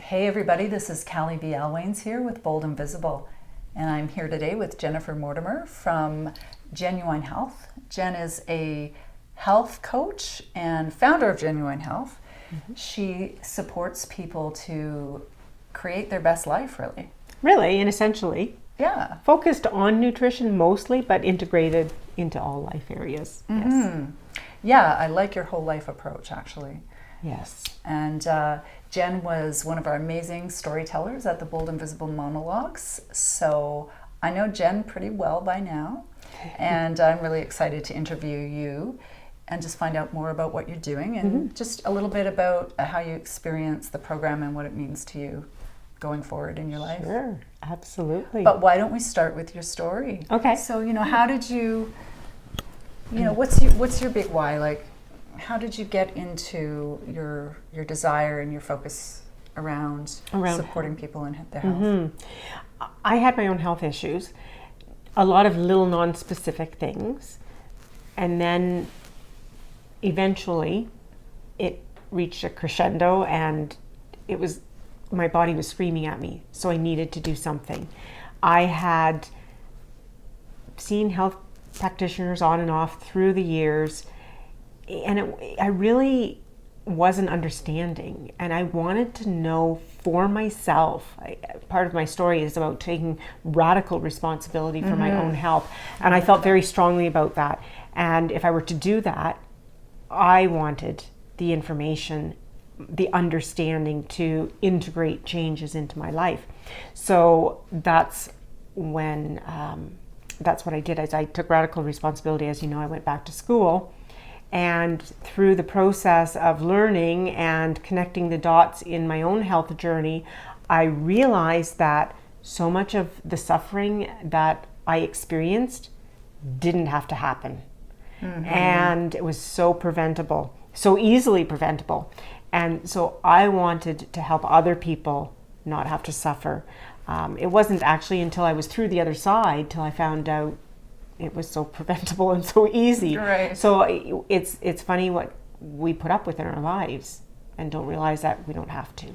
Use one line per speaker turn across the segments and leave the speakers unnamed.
Hey everybody, this is Callie B. Alwains here with Bold and Visible, and I'm here today with Jennifer Mortimer from JENuine Health. Jenn is a health coach and founder of JENuine Health. She supports people to create their best life, really.
Really, and essentially.
Yeah.
Focused on nutrition mostly, but integrated into all life areas. Yes.
Yeah, I like your whole life approach, actually.
Yes.
And Jenn was one of our amazing storytellers at the Bold and Visible Monologues. So I know Jenn pretty well by now. And I'm really excited to interview you and just find out more about what you're doing and just a little bit about how you experience the program and what it means to you going forward in your life.
Sure, absolutely.
But why don't we start with your story?
Okay.
So, how did you, what's your big why? Like, how did you get into your desire and your focus around supporting people in their health?
I had my own health issues, a lot of little non-specific things, and then eventually it reached a crescendo and my body was screaming at me, so I needed to do something. I had seen health practitioners on and off through the years, and I really wasn't understanding, and I wanted to know for myself. Part of my story is about taking radical responsibility for my own health, and I felt very strongly about that. And if I were to do that, I wanted the information, the understanding to integrate changes into my life. So that's when that's what I did. As I took radical responsibility, as you know, I went back to school. And through the process of learning and connecting the dots in my own health journey, I realized that so much of the suffering that I experienced didn't have to happen. And it was so preventable, so easily preventable. And so I wanted to help other people not have to suffer. It wasn't actually until I was through the other side till I found out it was so preventable and so easy.
Right.
So it's funny what we put up with in our lives and don't realize that we don't have to.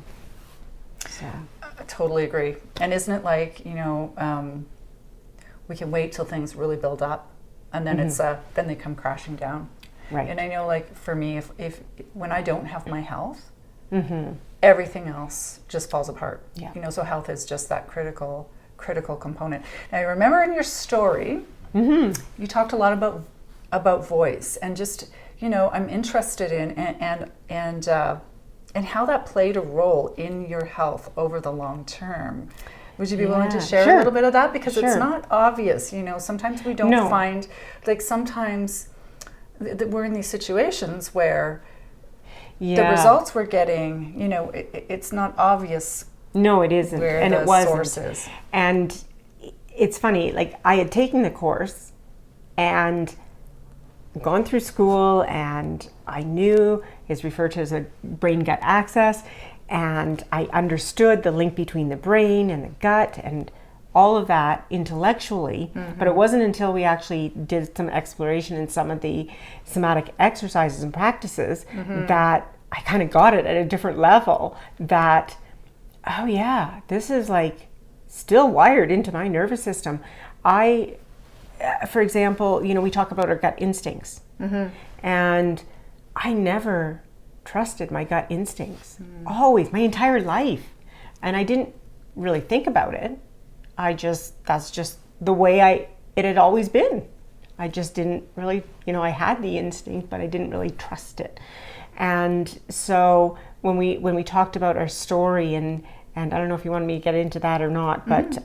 So
I totally agree. And isn't it like, we can wait till things really build up and then then they come crashing down.
Right.
And I know, like, for me, if when I don't have my health, everything else just falls apart.
Yeah.
So health is just that critical component. And I remember in your story, you talked a lot about voice and just, I'm interested in and how that played a role in your health over the long term. Would you be willing to share a little bit of that? Because it's not obvious, sometimes we don't find, like, sometimes we're in these situations where the results we're getting, it's not obvious.
No, it isn't.
Where
and
the
it wasn't.
source is.
And it's funny, like, I had taken the course and gone through school, and I knew it's referred to as a brain-gut axis, and I understood the link between the brain and the gut and all of that intellectually, but it wasn't until we actually did some exploration in some of the somatic exercises and practices that I kind of got it at a different level, that, oh yeah, this is like still wired into my nervous system. For example, we talk about our gut instincts, and I never trusted my gut instincts, always, my entire life. And I didn't really think about it. That's just the way it had always been. I just didn't really, I had the instinct, but I didn't really trust it. And so when we talked about our story, and I don't know if you wanted me to get into that or not, but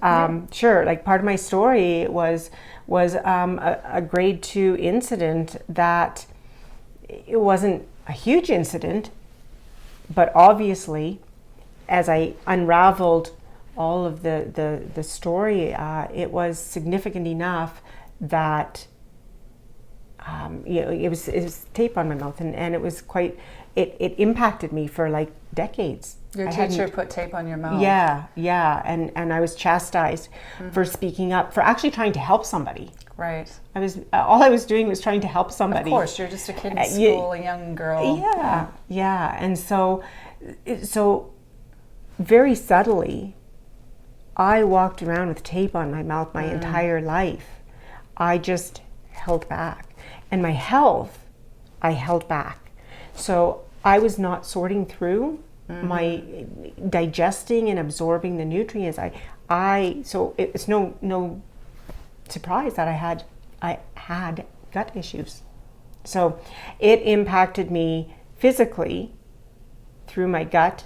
sure. Like, part of my story was a grade 2 incident that it wasn't a huge incident, but obviously, as I unraveled all of the story, it was significant enough that it was tape on my mouth, and it was quite. It impacted me for like decades.
Your teacher put tape on your mouth.
Yeah, and I was chastised for speaking up, for actually trying to help somebody.
Right.
All I was doing was trying to help somebody.
Of course, you're just a kid in school, a young girl.
Yeah. And so very subtly, I walked around with tape on my mouth my entire life. I just held back. And my health, I held back. So I was not sorting through my digesting and absorbing the nutrients. So it's no surprise that I had gut issues. So it impacted me physically through my gut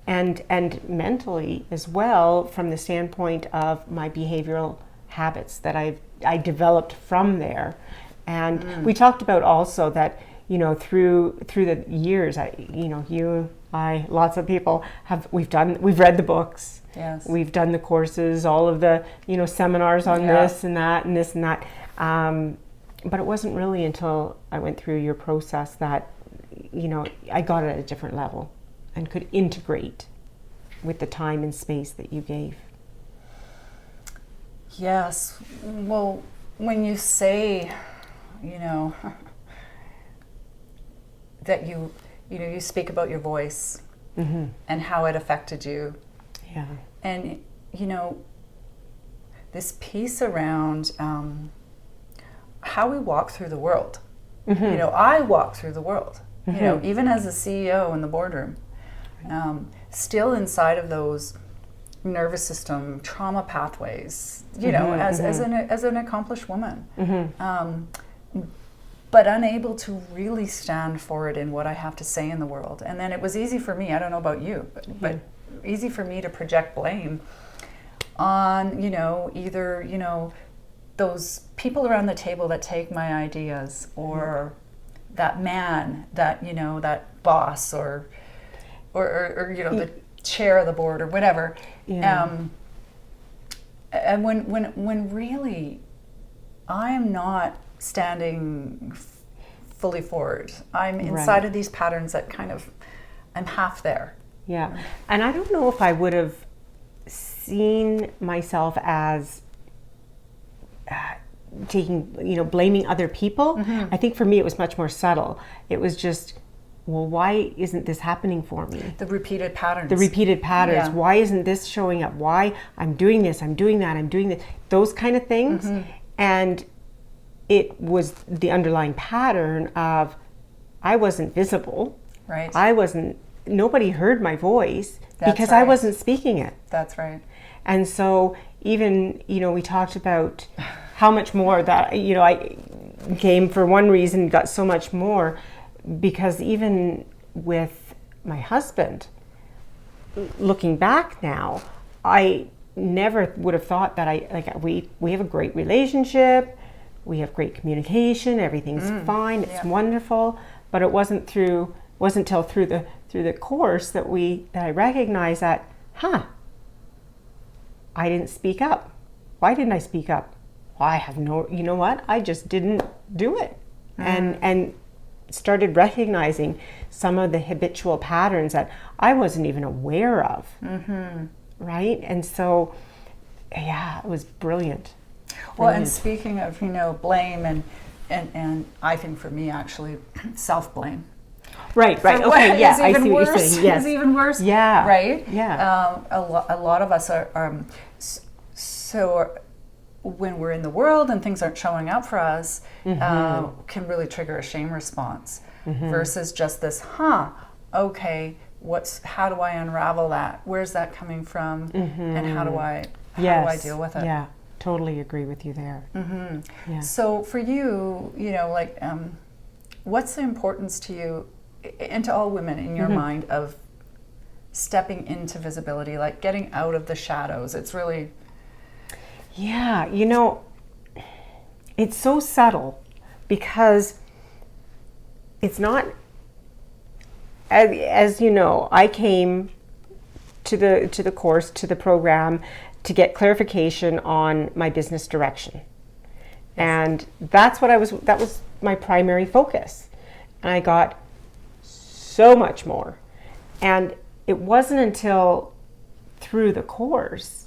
and mentally as well, from the standpoint of my behavioral habits that I developed from there. And we talked about also that, you know, through the years, lots of people we've read the books.
Yes.
We've done the courses, all of the, seminars on this and that and this and that. But it wasn't really until I went through your process that, I got it at a different level and could integrate with the time and space that you gave.
Yes. Well, when you say, that you speak about your voice and how it affected you.
Yeah.
And, this piece around how we walk through the world. I walk through the world, even as a CEO in the boardroom, still inside of those nervous system trauma pathways, as an accomplished woman. But unable to really stand for it in what I have to say in the world. And then it was easy for me, I don't know about you, but easy for me to project blame on, either, those people around the table that take my ideas, or that man, that, that boss, or the chair of the board, or whatever.
Yeah.
And when really I am not standing fully forward. I'm inside of these patterns that I'm half there.
Yeah. And I don't know if I would have seen myself as blaming other people. I think for me it was much more subtle. It was just, well, why isn't this happening for me?
The repeated patterns.
Yeah. Why isn't this showing up? Why I'm doing this, I'm doing that, I'm doing this. Those kind of things. And it was the underlying pattern of I wasn't visible.
Right.
Nobody heard my voice because
right.
I wasn't speaking it.
That's right.
And so even, we talked about how much more that, I came for one reason, got so much more, because even with my husband, looking back now, I never would have thought that we have a great relationship. We have great communication. Everything's fine. It's wonderful. But it wasn't until through the course that I recognized that, I didn't speak up. Why didn't I speak up? Well, I have I just didn't do it, and started recognizing some of the habitual patterns that I wasn't even aware of. Right, and so, it was brilliant.
Well, and speaking of, blame and I think for me actually self-blame.
Right. Okay. Yeah, I see what you're saying. Yes.
Is even worse.
Yeah.
Right.
Yeah.
A lot of us are so when we're in the world and things aren't showing up for us, can really trigger a shame response versus just this. Okay. How do I unravel that? Where's that coming from? And how do I deal with it?
Yeah. Totally agree with you there. Yeah.
So for you, what's the importance to you and to all women in your mind of stepping into visibility, like getting out of the shadows? It's really...
Yeah, it's so subtle because it's not, as you know, I came to the course, to the program, to get clarification on my business direction. And that was my primary focus. And I got so much more. And it wasn't until through the course,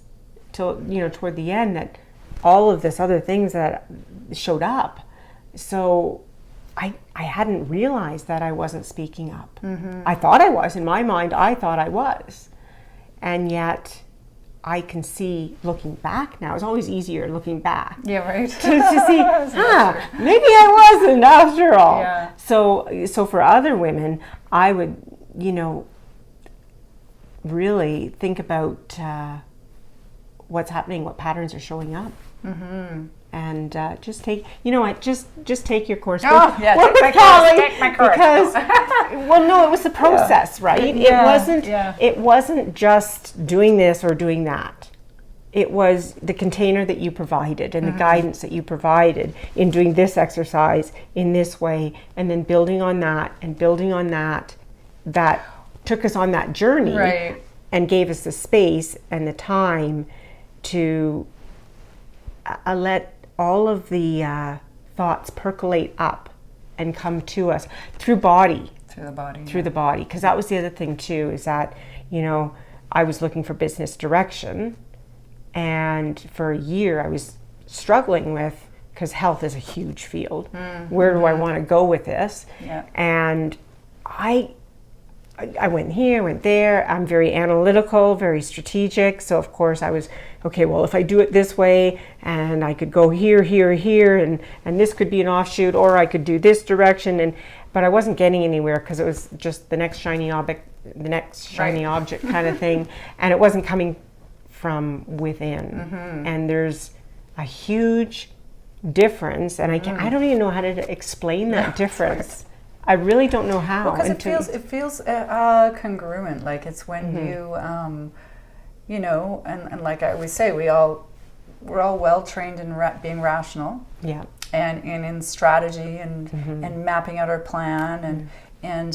toward the end, that all of this other things that showed up. So I hadn't realized that I wasn't speaking up. I thought I was. In my mind, I thought I was. and yet I can see looking back now. It's always easier looking back.
Yeah, right.
to see, maybe I wasn't after all.
Yeah.
So for other women, I would, really think about what's happening, what patterns are showing up. And just take, just take your course.
Oh, yeah, take my course.
Because, well, no, it was the process, right? It wasn't just doing this or doing that. It was the container that you provided and the guidance that you provided in doing this exercise in this way, and then building on that and building on that. That took us on that journey,
right,
and gave us the space and the time to let all of the thoughts percolate up and come to us through the body. Because that was the other thing too, is that, I was looking for business direction, and for a year I was struggling with, because health is a huge field. Where do I want to go with this?
Yeah.
And I went here, went there. I'm very analytical, very strategic. So of course I was, okay, well, if I do it this way, and I could go here, here, here, and this could be an offshoot, or I could do this direction. But I wasn't getting anywhere, because it was just the next shiny object kind of thing. And it wasn't coming from within. And there's a huge difference. And I don't even know how to explain that difference. I really don't know how.
Because it feels congruent. Like it's when you, and like I always say, we're all well trained in being rational.
Yeah.
And in strategy and mapping out our plan and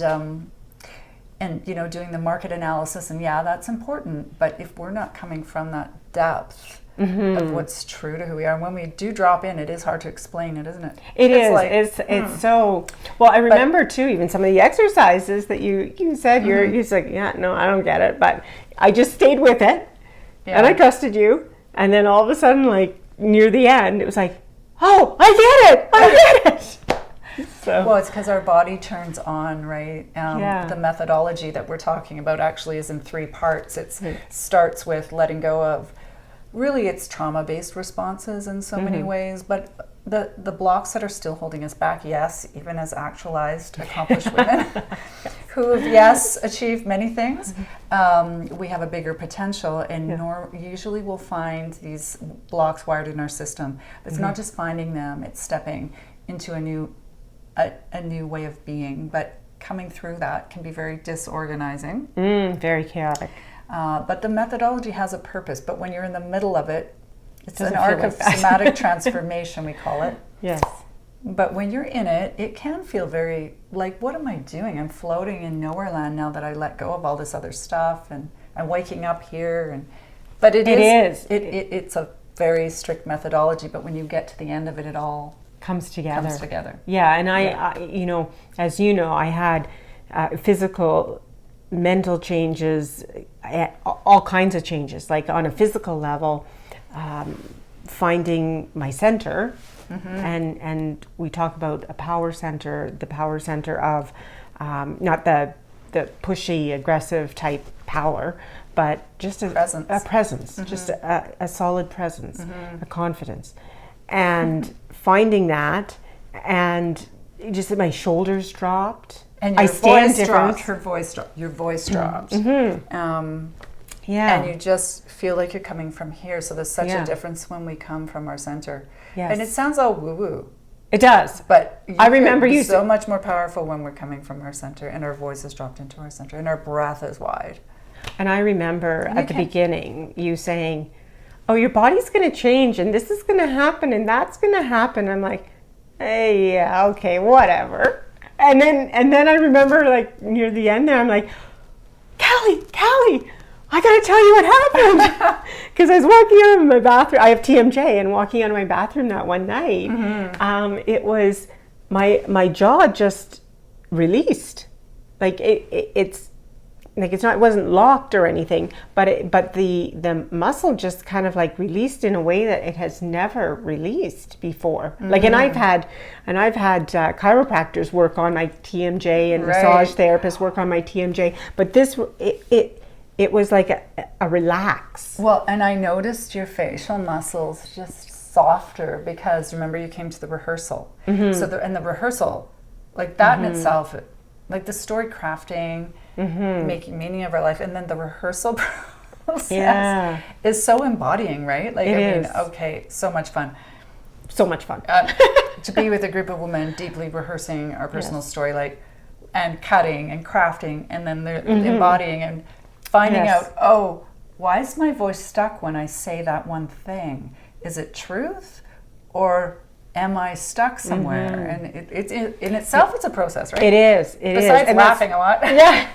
doing the market analysis, and that's important. But if we're not coming from that depth of what's true to who we are, and when we do drop in, it is hard to explain it, isn't it?
It's so well. I remember too, even some of the exercises that you said. You're like, yeah, no, I don't get it, but I just stayed with it, and I trusted you. And then all of a sudden, like near the end, it was like, oh, I get it. So.
Well, it's because our body turns on, right? The methodology that we're talking about actually is in 3 parts. It starts with letting go of, really it's trauma-based responses in so many ways, but the blocks that are still holding us back, yes, even as actualized, accomplished women who have, achieved many things, we have a bigger potential, and usually we'll find these blocks wired in our system. But it's not just finding them, it's stepping into a new way of being, but coming through that can be very disorganizing.
Very chaotic.
But the methodology has a purpose, but when you're in the middle of it, it's an arc of somatic transformation, we call it.
Yes.
But when you're in it, it can feel very like, what am I doing? I'm floating in nowhere land now that I let go of all this other stuff, and I'm waking up here. But it's a very strict methodology, but when you get to the end of it, it all
comes together. Yeah, and I as you know, I had physical, mental changes, all kinds of changes. Like on a physical level, finding my center, and we talk about the power center of not the pushy, aggressive type power, but just a presence, just a solid presence, a confidence. And finding that, and just that my shoulders dropped.
And your voice dropped. Your voice dropped. And you just feel like you're coming from here. So there's such a difference when we come from our center.
Yes.
And it sounds all woo-woo.
It does.
But
I remember you
so much more powerful when we're coming from our center, and our voice is dropped into our center, and our breath is wide.
And I remember at the beginning you saying, oh, your body's going to change, and this is going to happen, and that's going to happen. I'm like, hey, yeah, okay, whatever. And then I remember, like, near the end there, I'm like, Callie, I got to tell you what happened. Because I was walking out of my bathroom. I have TMJ, and walking out of my bathroom that one night, it was, my jaw just released. Like, it wasn't locked or anything, but the muscle just kind of like released in a way that it has never released before. Like, and I've had chiropractors work on my TMJ, and massage therapists work on my TMJ, but this it it was like a relax.
Well, and I noticed your facial muscles just softer because remember you came to the rehearsal. So the rehearsal, like that in itself, like the story crafting, making meaning of our life, and then the rehearsal process is so embodying, right? Like, okay, so much fun.
So much fun.
To be with a group of women deeply rehearsing our personal story, like, and cutting and crafting, and then they're embodying and finding out, oh, why is my voice stuck when I say that one thing? Is it truth, or am I stuck somewhere? And it's in itself, it's a process, right?
It is.
Besides laughing a lot.
Yeah.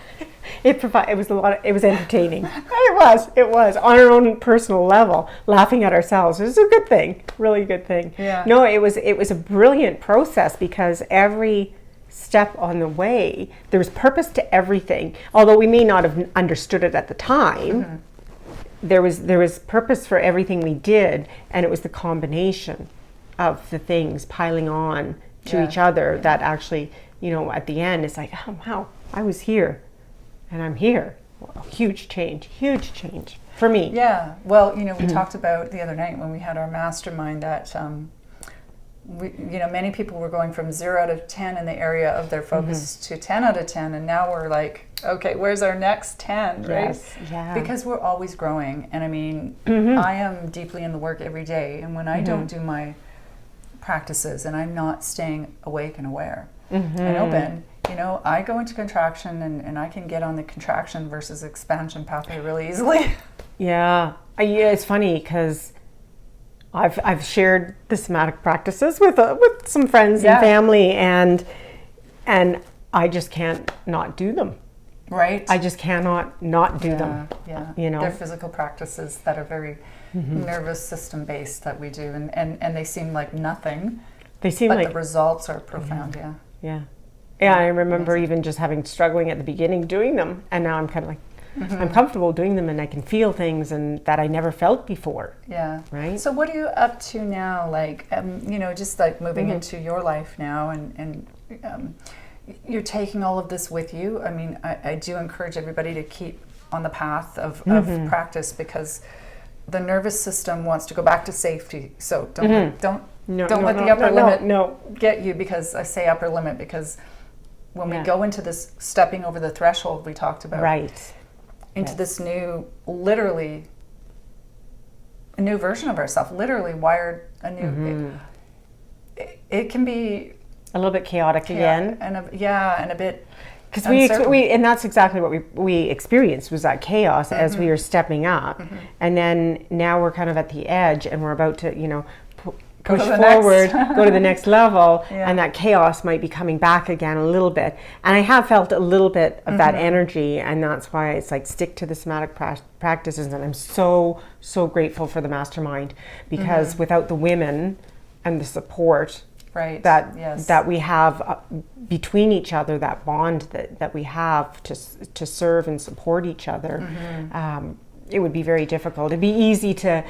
It was a lot. It was entertaining. It was on our own personal level. Laughing at ourselves is a good thing. Really good thing.
Yeah.
No, it was a brilliant process because every step on the way there was purpose to everything. Although we may not have understood it at the time, there was purpose for everything we did, and it was the combination of the things piling on to each other that actually, at the end, it's like, oh wow, I was here. And I'm here. Well, huge change for me.
Yeah. Well, we talked about the other night when we had our mastermind that, many people were going from 0 out of 10 in the area of their focus to 10 out of 10. And now we're like, okay, where's our next 10, right?
Yes. Yeah.
Because we're always growing. And I mean, I am deeply in the work every day. And when I don't do my practices and I'm not staying awake and aware and open, I go into contraction and I can get on the contraction versus expansion pathway really easily. Yeah,
it's funny because I've shared the somatic practices with some friends and family, and I just can't not do them.
Right.
I just cannot not do them.
Yeah. They're physical practices that are very nervous system based that we do, and they seem like nothing.
They seem
but
like
the results are profound.
Yeah, I remember even just struggling at the beginning doing them, and now I'm kind of like, I'm comfortable doing them, and I can feel things and that I never felt before.
Yeah.
Right.
So what are you up to now? Like, just like moving into your life now, and you're taking all of this with you. I mean, I do encourage everybody to keep on the path of practice, because the nervous system wants to go back to safety. So don't let the upper limit get you, because I say upper limit because when we go into this stepping over the threshold we talked about, into this new, literally, a new version of ourselves, literally wired a new, it can be
a little bit chaotic again.
And a bit,
because we and that's exactly what we experienced, was that chaos as we were stepping up. And then now we're kind of at the edge, and we're about to, push forward, go to the next level, and that chaos might be coming back again a little bit. And I have felt a little bit of that energy, and that's why it's like, stick to the somatic practices. And I'm so grateful for the mastermind, because without the women and the support that we have between each other, that bond that we have to serve and support each other, it would be very difficult. It'd be easy to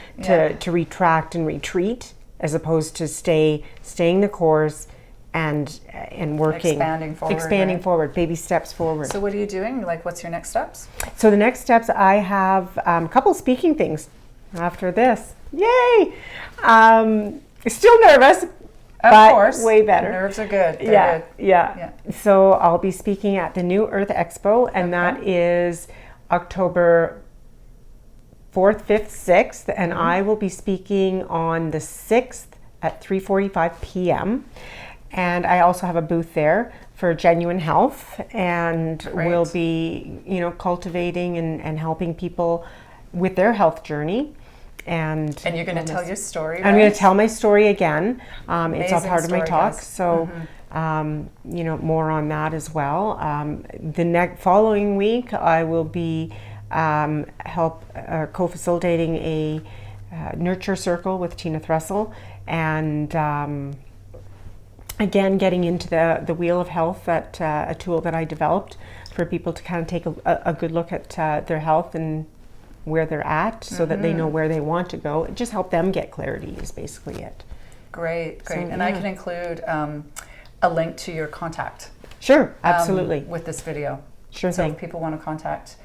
retract and retreat, as opposed to staying the course and working, expanding forward, baby steps forward.
So what are you doing? Like, what's your next steps?
So the next steps, I have a couple speaking things after this. Yay! Still nervous, but
course.
Way better.
Nerves are good.
Yeah. So I'll be speaking at the New Earth Expo, and that is October 4th, 5th, 6th, and I will be speaking on the 6th at 3:45 p.m. And I also have a booth there for JENuine Health, and we'll be, cultivating and helping people with their health journey. And
you're going to tell your story, right?
I'm going to tell my story again. It's all part of my talk, so more on that as well. The following week, I will be co-facilitating a nurture circle with Tina Thressel, and again, getting into the wheel of health, that a tool that I developed for people to kind of take a good look at their health and where they're at, so that they know where they want to go. Just help them get clarity is basically it.
Great. So, and I can include a link to your contact.
Sure, absolutely.
With this video.
Sure
so
thing.
if people want to contact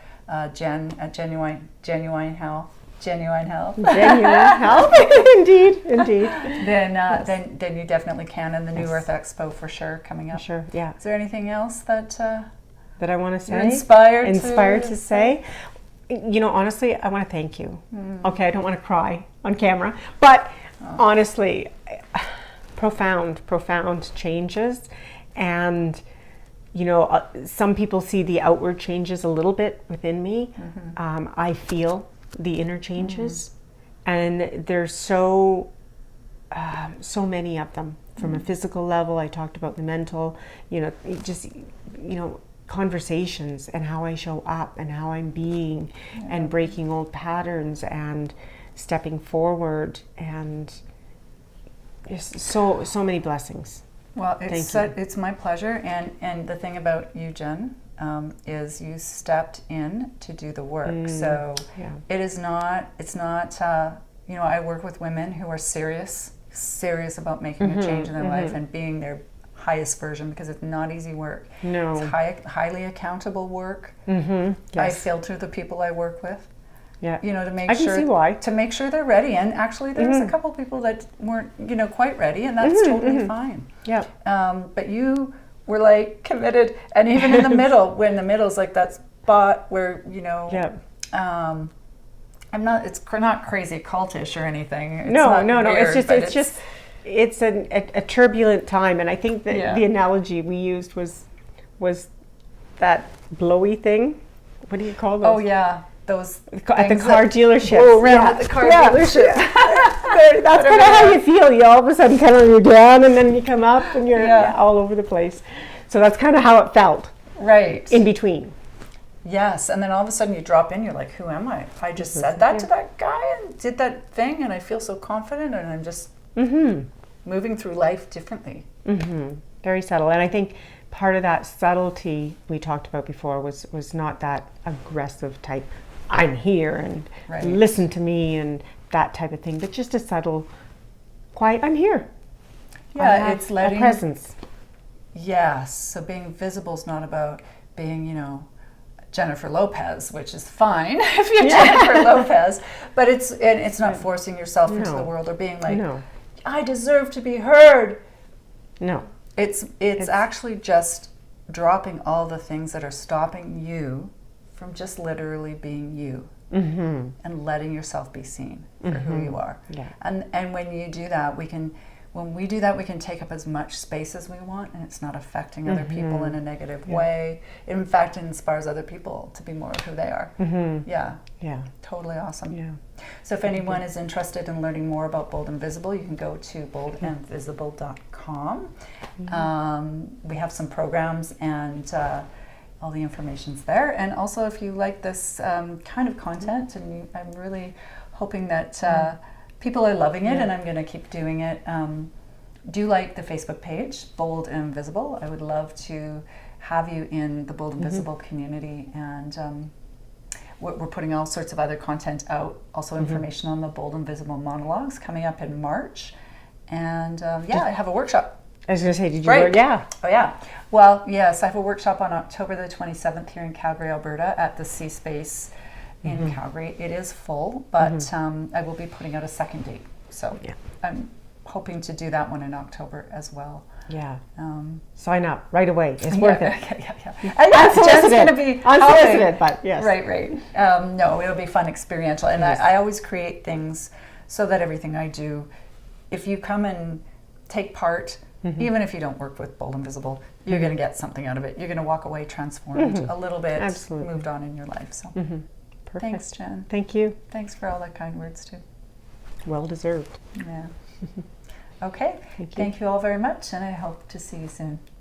Jenn at JENuine Health. JENuine Health.
JENuine Health. Indeed.
Then you definitely can. And the New Earth Expo for sure coming up.
Sure. Yeah.
Is there anything else that
I want to say?
You're inspired
to say? Honestly, I want to thank you. Okay, I don't want to cry on camera, but honestly, profound changes. And some people see the outward changes a little bit within me. I feel the inner changes, and there's so many of them. From a physical level, I talked about the mental, conversations and how I show up and how I'm being, and breaking old patterns and stepping forward, and just so many blessings.
Well, it's my pleasure, and the thing about you, Jenn, is you stepped in to do the work. So it's not. I work with women who are serious about making a change in their life and being their highest version, because it's not easy work.
No,
it's highly accountable work.
Yes.
I filter the people I work with.
Yeah,
to make
I can see why.
To make sure they're ready. And actually, there's a couple people that weren't, quite ready, and that's totally fine.
Yeah. But
you were like committed, and even in the middle, when the middle's like that spot where I'm not. It's not crazy cultish or anything. It's
no.
Weird,
it's a turbulent time, and I think that the analogy we used was that blowy thing. What do you call those?
Oh yeah. Those
at the car dealership.
Oh, around at the car dealership.
That's kind of how you feel. You all of a sudden you're down, and then you come up, and you're all over the place. So that's kind of how it felt.
Right.
In between.
Yes, and then all of a sudden you drop in. You're like, who am I? I just said that to that guy and did that thing, and I feel so confident, and I'm just moving through life differently.
Very subtle, and I think part of that subtlety we talked about before was not that aggressive type. I'm here and listen to me and that type of thing, but just a subtle, quiet. I'm here.
Yeah, it's letting
a presence.
Yes. So being visible is not about being, Jennifer Lopez, which is fine if you're Jennifer Lopez, but it's not forcing yourself into the world or being like, I deserve to be heard.
No.
It's actually just dropping all the things that are stopping you from just literally being you, and letting yourself be seen for who you are.
Yeah.
And when you do that, we can take up as much space as we want, and it's not affecting other people in a negative way. It, in fact, inspires other people to be more of who they are. Yeah. Totally awesome.
Yeah.
So if anyone is interested in learning more about Bold and Visible, you can go to boldandvisible.com. We have some programs, and all the information's there. And also, if you like this kind of content, and I'm really hoping that people are loving it, and I'm going to keep doing it. Do like the Facebook page, Bold and Visible. I would love to have you in the Bold and Visible community, and we're putting all sorts of other content out. Also, information on the Bold and Visible monologues coming up in March, and I have a workshop.
I was going to say, did you work? Yeah.
Oh, yeah. Well, yes, I have a workshop on October the 27th here in Calgary, Alberta, at the C Space in Calgary. It is full, but I will be putting out a second date. So I'm hoping to do that one in October as well.
Yeah. Sign up right away. It's worth it.
Jenn's going to be
unsolicited, but yes.
Right. No, it'll be fun, experiential. And I always create things so that everything I do, if you come and take part, even if you don't work with Bold and Visible, you're going to get something out of it. You're going to walk away transformed a little bit, moved on in your life. So.
Perfect.
Thanks, Jenn.
Thank you.
Thanks for all the kind words, too.
Well deserved.
Yeah. Okay. Thank you all very much, and I hope to see you soon.